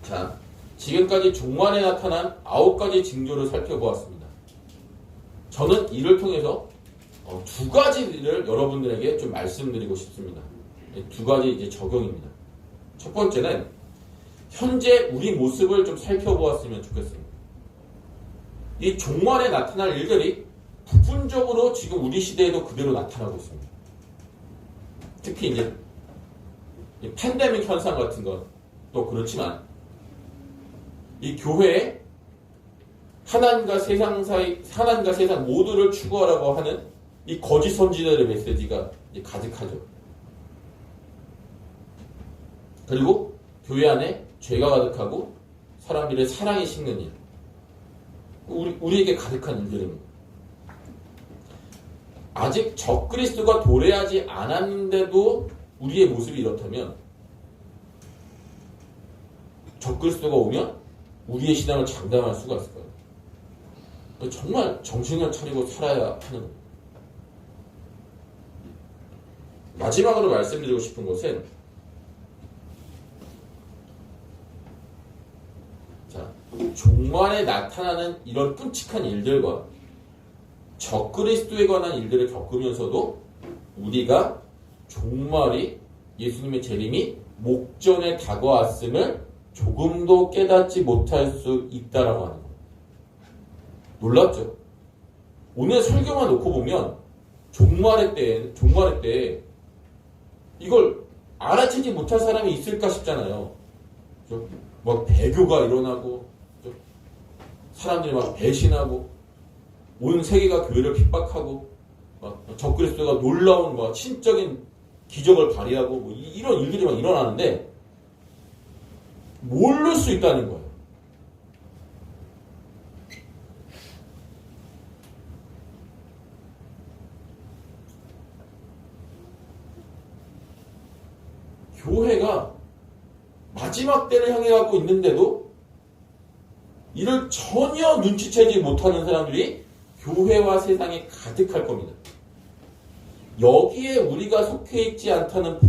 자, 지금까지 종말에 나타난 9가지 징조를 살펴보았습니다. 저는 이를 통해서 2가지를 여러분들에게 좀 말씀드리고 싶습니다. 2가지 이제 적용입니다. 첫 번째는 현재 우리 모습을 좀 살펴보았으면 좋겠습니다. 이 종말에 나타날 일들이 부분적으로 지금 우리 시대에도 그대로 나타나고 있습니다. 특히 이제 팬데믹 현상 같은 것도 그렇지만 이 교회에 하나님과 세상 모두를 추구하라고 하는 이 거짓 선지자들의 메시지가 이제 가득하죠. 그리고 교회 안에 죄가 가득하고 사람들의 사랑이 식는 일. 우리에게 가득한 일들입니다. 아직 적그리스도가 도래하지 않았는데도 우리의 모습이 이렇다면 적그리스도가 오면 우리의 신앙을 장담할 수가 있을까요? 정말 정신을 차리고 살아야 하는 겁니다. 마지막으로 말씀드리고 싶은 것은 종말에 나타나는 이런 끔찍한 일들과 적그리스도에 관한 일들을 겪으면서도 우리가 종말이 예수님의 재림이 목전에 다가왔음을 조금도 깨닫지 못할 수 있다라고 하는 거예요. 놀랍죠? 오늘 설교만 놓고 보면 종말의 때에 이걸 알아채지 못할 사람이 있을까 싶잖아요. 막 배교가 일어나고 사람들이 막 배신하고 온 세계가 교회를 핍박하고 막 적그리스도가 놀라운 막 신적인 기적을 발휘하고 뭐 이런 일들이 막 일어나는데 모를 수 있다는 거예요. 교회가 마지막 때를 향해 가고 있는데도 이를 전혀 눈치채지 못하는 사람들이 교회와 세상에 가득할 겁니다. 여기에 우리가 속해 있지 않다는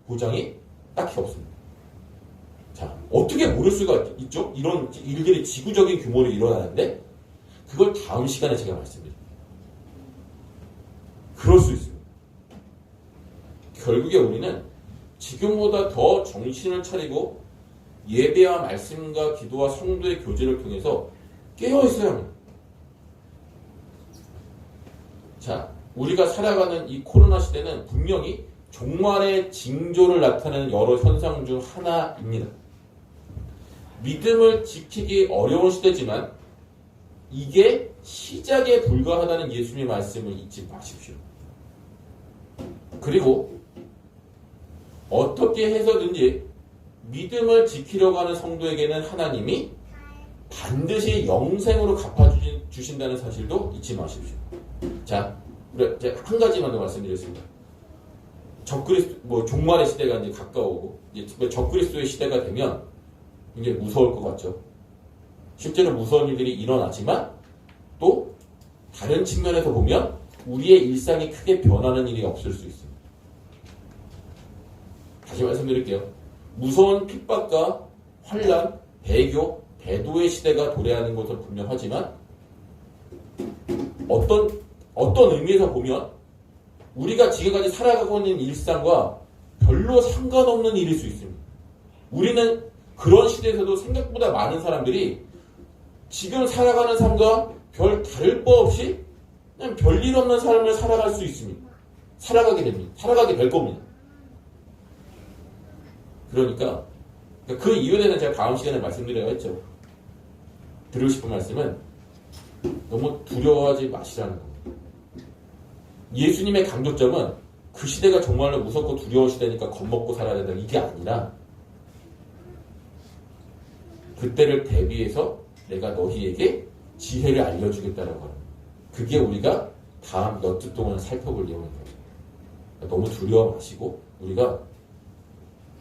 보장이 딱히 없습니다. 자, 어떻게 모를 수가 있죠? 이런 일들이 지구적인 규모로 일어나는데 그걸 다음 시간에 제가 말씀드릴게요. 그럴 수 있습니다. 결국에 우리는 지금보다 더 정신을 차리고 예배와 말씀과 기도와 성도의 교제를 통해서 깨어있어야 합니다. 자, 우리가 살아가는 이 코로나 시대는 분명히 종말의 징조를 나타내는 여러 현상 중 하나입니다. 믿음을 지키기 어려운 시대지만 이게 시작에 불과하다는 예수님의 말씀을 잊지 마십시오. 그리고 어떻게 해서든지 믿음을 지키려고 하는 성도에게는 하나님이 반드시 영생으로 갚아주신다는 사실도 잊지 마십시오. 자, 제가 한 가지만 더 말씀드리겠습니다. 종말의 시대가 이제 가까우고, 이제 적그리스도의 시대가 되면 굉장히 무서울 것 같죠. 실제로 무서운 일들이 일어나지만 또 다른 측면에서 보면 우리의 일상이 크게 변하는 일이 없을 수 있습니다. 다시 말씀드릴게요. 무서운 핍박과 환란, 배교, 배도의 시대가 도래하는 것은 분명하지만 어떤 의미에서 보면 우리가 지금까지 살아가고 있는 일상과 별로 상관없는 일일 수 있습니다. 우리는 그런 시대에서도 생각보다 많은 사람들이 지금 살아가는 삶과 별 다를 바 없이 그냥 별일 없는 삶을 살아갈 수 있습니다. 살아가게 될 겁니다. 그러니까 그 이유에 대해서는 제가 다음 시간에 말씀드려야 했죠. 드리고 싶은 말씀은 너무 두려워하지 마시라는 겁니다. 예수님의 강조점은 그 시대가 정말로 무섭고 두려운 시대니까 겁먹고 살아야 된다 이게 아니라 그때를 대비해서 내가 너희에게 지혜를 알려주겠다라고 하는 그게 우리가 다음 몇 주 동안 살펴볼 내용입니다. 너무 두려워 마시고 우리가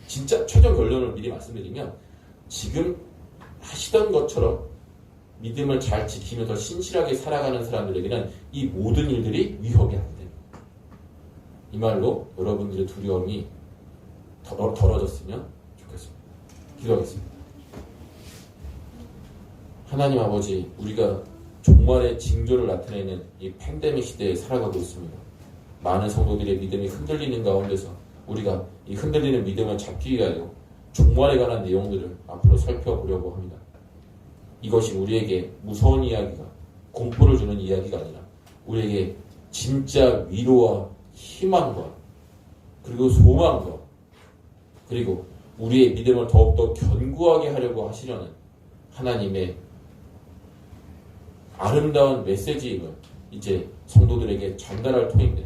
진짜 최종 결론을 미리 말씀드리면 지금 하시던 것처럼 믿음을 잘 지키면서 신실하게 살아가는 사람들에게는 이 모든 일들이 위협이 안 됩니다. 이 말로 여러분들의 두려움이 덜어졌으면 좋겠습니다. 기도하겠습니다. 하나님 아버지, 우리가 종말의 징조를 나타내는 이 팬데믹 시대에 살아가고 있습니다. 많은 성도들의 믿음이 흔들리는 가운데서 우리가 이 흔들리는 믿음을 잡기 위하여 종말에 관한 내용들을 앞으로 살펴보려고 합니다. 이것이 우리에게 무서운 이야기가 공포를 주는 이야기가 아니라 우리에게 진짜 위로와 희망과 그리고 소망과 그리고 우리의 믿음을 더욱더 견고하게 하려고 하시려는 하나님의 아름다운 메시지임을 이제 성도들에게 전달할 터인데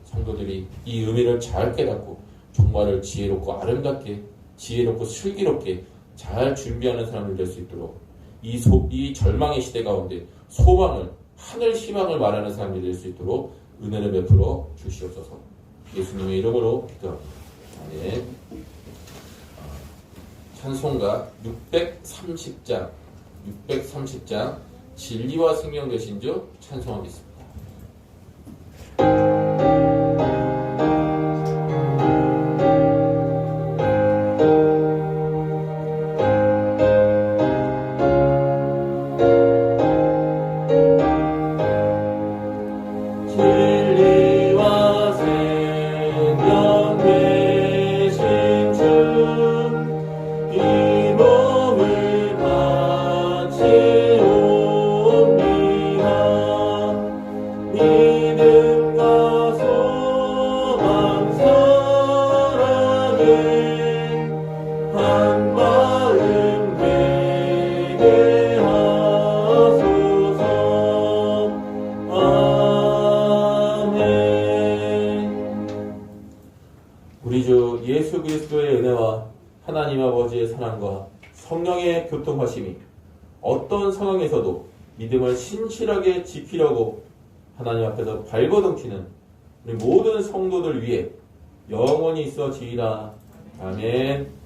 성도들이 이 의미를 잘 깨닫고 종말을 지혜롭고 아름답게 지혜롭고 슬기롭게 잘 준비하는 사람들 될 수 있도록 이 절망의 시대 가운데 소망을 하늘 희망을 말하는 사람들이 될 수 있도록 은혜를 베풀어 주시옵소서. 예수님의 이름으로 기도합니다. 아멘. 찬송가 630장 진리와 생명 되신 주 찬송하겠습니다. 우리 주 예수 그리스도의 은혜와 하나님 아버지의 사랑과 성령의 교통하심이 어떤 상황에서도 믿음을 신실하게 지키려고 하나님 앞에서 발버둥치는 우리 모든 성도들 위해 영원히 있어지이다. 아멘.